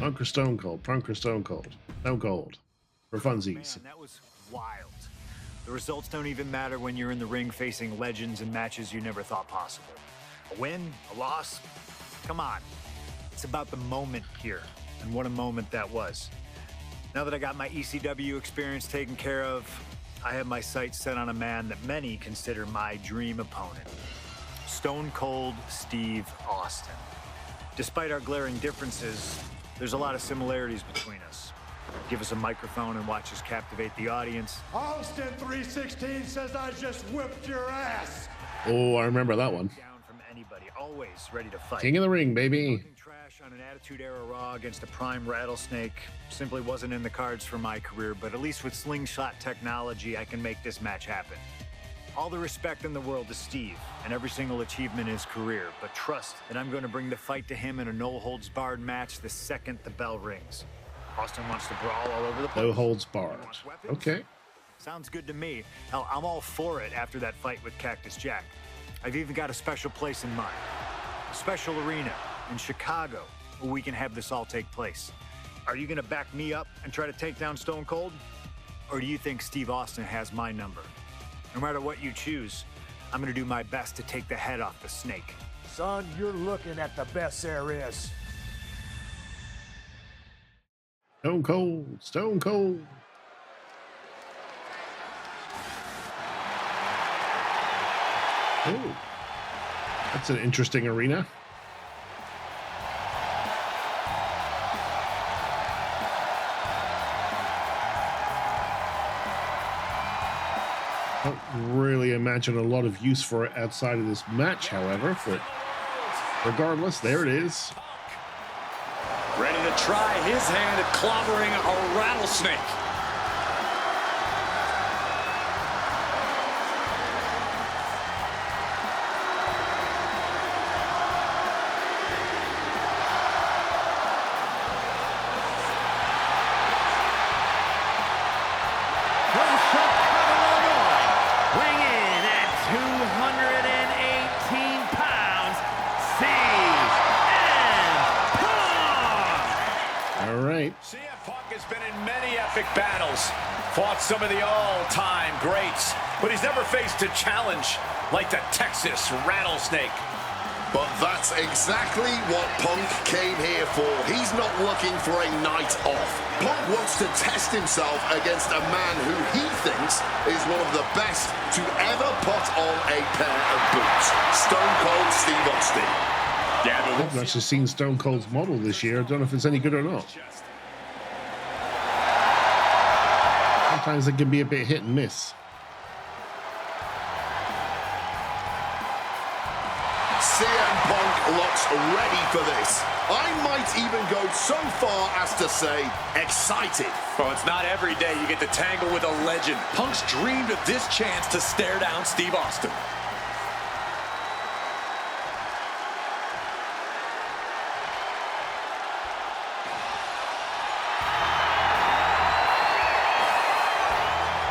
Punk or Stone Cold? Punk or Stone Cold? Stone Cold. For funsies. Man, that was wild. The results don't even matter when you're in the ring facing legends in matches you never thought possible. A win, a loss, come on. It's about the moment here, and what a moment that was. Now that I got my ECW experience taken care of, I have my sights set on a man that many consider my dream opponent. Stone Cold Steve Austin. Despite our glaring differences, there's a lot of similarities between us. Give us a microphone and watch us captivate the audience. Austin 316 says I just whipped your ass. Oh, I remember that one. Down from anybody, always ready to fight. King of the Ring, baby. Talking trash on an Attitude Era Raw against a prime Rattlesnake simply wasn't in the cards for my career, but at least with slingshot technology, I can make this match happen. All the respect in the world to Steve and every single achievement in his career, but trust that I'm going to bring the fight to him in a no-holds-barred match the second the bell rings. Austin wants to brawl all over the place. No holds barred. Okay. Sounds good to me. Hell, I'm all for it after that fight with Cactus Jack. I've even got a special place in mind. A special arena in Chicago where we can have this all take place. Are you going to back me up and try to take down Stone Cold? Or do you think Steve Austin has my number? No matter what you choose, I'm going to do my best to take the head off the snake. Son, you're looking at the best there is. Stone Cold. Stone Cold. Oh, that's an interesting arena. Don't really imagine a lot of use for it outside of this match, however, but regardless, there it is. Ready to try his hand at clobbering a rattlesnake. Battles, fought some of the all-time greats, but he's never faced a challenge like the Texas Rattlesnake. But that's exactly what Punk came here for. He's not looking for a night off. Punk wants to test himself against a man who he thinks is one of the best to ever put on a pair of boots. Stone Cold Steve Austin. Yeah, I've actually seen Stone Cold's model this year. I don't know if it's any good or not. Sometimes it can be a bit hit and miss. CM Punk looks ready for this. I might even go so far as to say excited. Well, it's not every day you get to tangle with a legend. Punk's dreamed of this chance to stare down Steve Austin.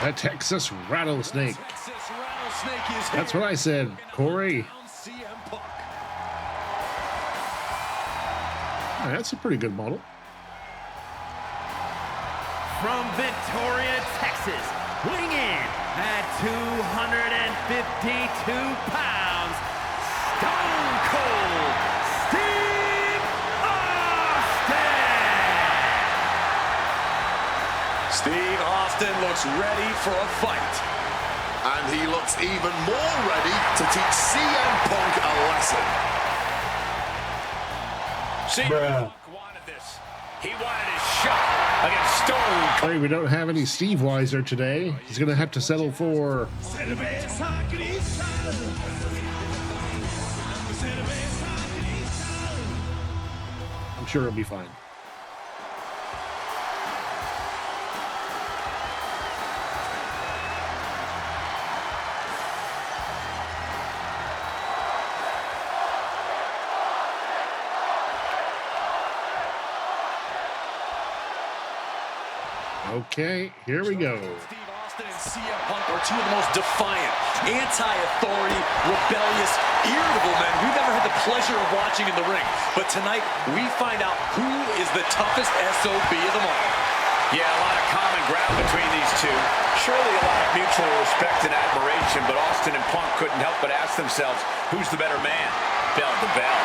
The Texas Rattlesnake. That's what I said, Corey. Oh, that's a pretty good model. From Victoria, Texas, weighing in at 252 pounds, Stone Cold Steve Austin! Steve Austin looks ready for a fight. And he looks even more ready to teach CM Punk a lesson. CM Punk wanted this. He wanted his shot against Stone Cold. Sorry, we don't have any Steve Weiser today. He's going to have to settle for... I'm sure he'll be fine. Okay, here we go. Austin and CM Punk are two of the most defiant, anti-authority, rebellious, irritable men we've ever had the pleasure of watching in the ring. But tonight, we find out who is the toughest SOB of them all. Yeah, a lot of common ground between these two. Surely a lot of mutual respect and admiration, but Austin and Punk couldn't help but ask themselves, who's the better man? Bell to bell.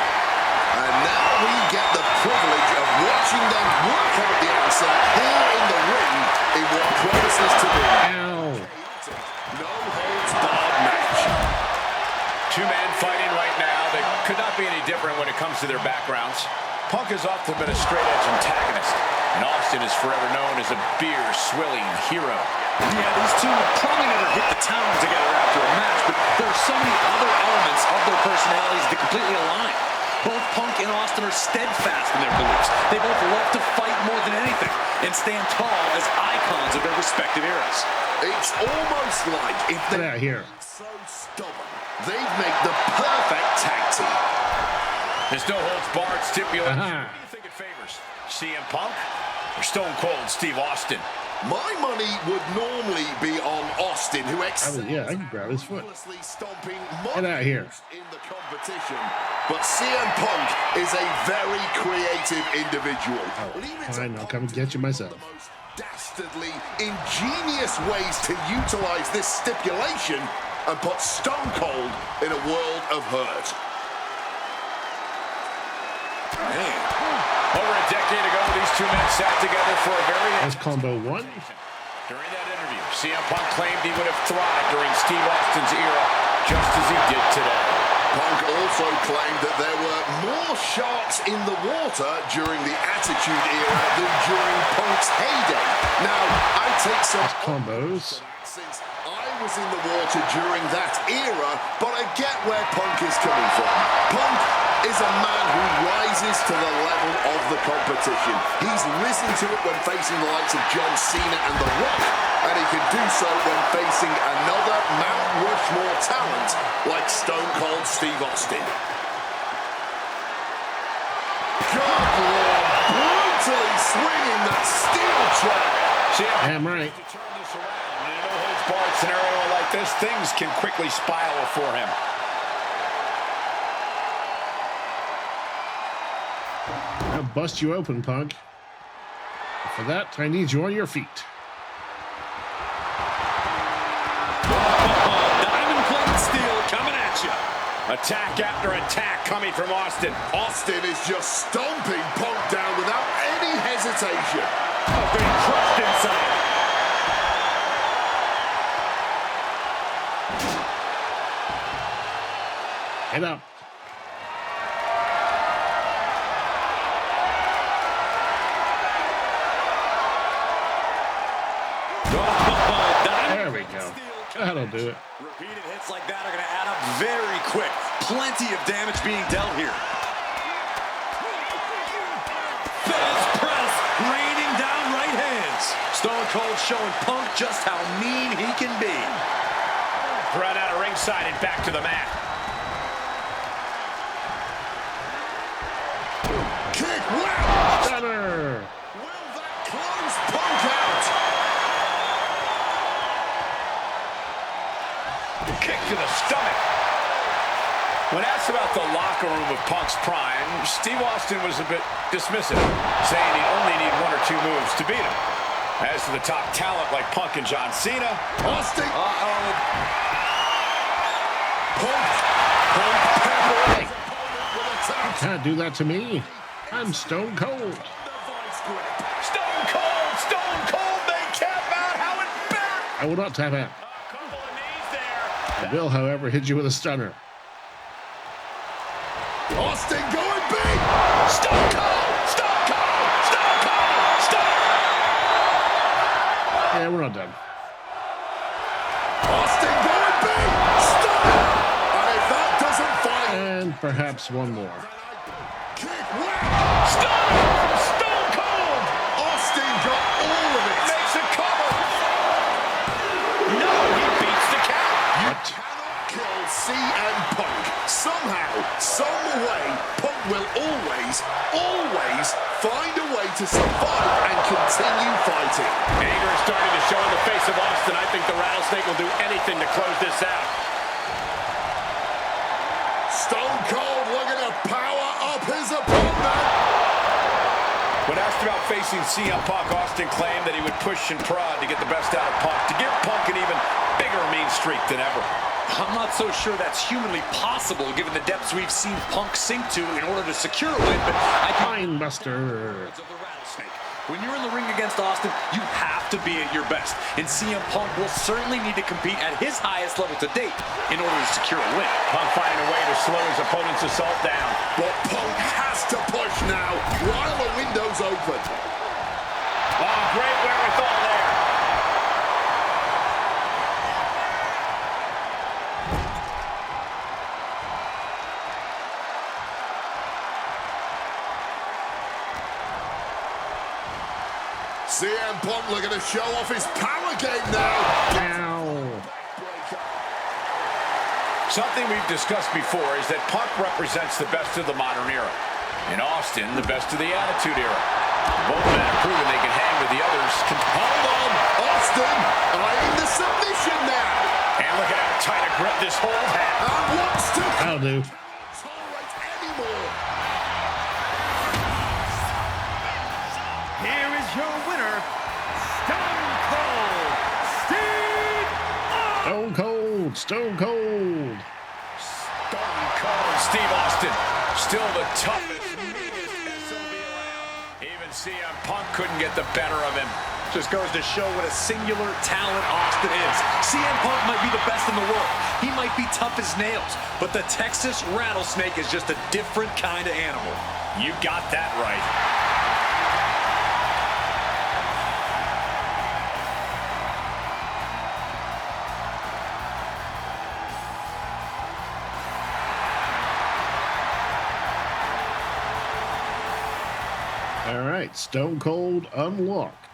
And now we get the privilege of watching them work out the answer here in the ring in what promises to be no holds barred match. Two men fighting right now that could not be any different when it comes to their backgrounds. Punk has often been a straight-edge antagonist, and Austin is forever known as a beer-swilling hero. Yeah, these two would probably never hit the town together after a match, but there are so many other elements of their personalities that completely align. Both Punk and Austin are steadfast in their beliefs. They both love to fight more than anything and stand tall as icons of their respective eras. It's almost like if they're so stubborn, they'd make the perfect tag team. There's no holds barred stipulation. Who do you think it favors? CM Punk or Stone Cold Steve Austin? My money would normally be on Austin, who I can grab his foot. stomping Get out of here. in the competition. But CM Punk is a very creative individual. Fine, I'll come and get you myself. The most dastardly, ingenious ways to utilize this stipulation and put Stone Cold in a world of hurt. Man. Over a decade ago, these two men sat together for a very... That's combo one. During that interview, CM Punk claimed he would have thrived during Steve Austin's era, just as he did today. Punk also claimed that there were more sharks in the water during the Attitude Era than during Punk's heyday. Now, I take some combos since I was in the water during that era, but I get where Punk is coming from. Punk is a man who rises to the level of the competition. He's risen to it when facing the likes of John Cena and The Rock, and he can do so when facing another Mount Rushmore talent like Stone Cold Steve Austin. God, brutally swinging that steel trap. Damn right. To turn this around in a no-holds-barred scenario like this, things can quickly spiral for him. I'll bust you open, Punk. For that, I need you on your feet. Diamond-plated steel coming at you. Attack after attack coming from Austin. Austin is just stomping Punk down without any hesitation. Being crushed inside. Get up. There we go. That'll do it. Repeated hits like that are going to add up very quick. Plenty of damage being dealt here. Fez press, raining down right hands. Stone Cold showing Punk just how mean he can be. Thrown out of ringside and back to the mat. Kick, wow! Stunner. Will that close Punk out? Kick to the stomach. When asked about the locker room of Punk's prime, Steve Austin was a bit dismissive, saying he'd only need one or two moves to beat him. As to the top talent like Punk and John Cena, Austin. You can't do that to me. I'm Stone Cold. Stone Cold, they tap out. How embarrassing! I will not tap out. A couple of knees there. I will, however, hit you with a stunner. Austin going big. Stone Cold! Yeah, we're not done. Austin going big. Stop. And if that doesn't fight. And perhaps one more. Kick, wow. Stone Cold! Austin got all of it. Makes a cover. No, he beats the count. What? Cannot kill CM Punk. Somehow, some way, Punk will always find a way to survive and continue fighting. Anger is starting to show in the face of Austin. I think the Rattlesnake will do anything to close this out. Stone Cold looking to power up his opponent. When asked about facing CM Punk, Austin claimed that he would push and prod to get the best out of Punk, to give Punk an even bigger mean streak than ever. I'm not so sure that's humanly possible given the depths we've seen Punk sink to in order to secure a win, but I Fine Buster. of the Rattlesnake. When you're in the ring against Austin, you have to be at your best, and CM Punk will certainly need to compete at his highest level to date in order to secure a win. Punk finding a way to slow his opponent's assault down. But Punk has to push now while the window's open. Oh, great wherewithal there. CM Punk looking to show off his power game now. Ow. Something we've discussed before is that Punk represents the best of the modern era. In Austin, the best of the Attitude Era. Both men have proven they can hang with the others. Hold on, Austin eyeing the submission now. And look at how tight a grip this hold has. And wants to That'll do. tolerate anymore. Here is your winner, Stone Cold Steve Austin. Stone Cold. Stone Cold. Stone Cold Steve Austin. Still the toughest, meanest SOB around. Even CM Punk couldn't get the better of him. Just goes to show what a singular talent Austin is. CM Punk might be the best in the world. He might be tough as nails, but the Texas Rattlesnake is just a different kind of animal. You got that right. All right. Stone Cold unlocked.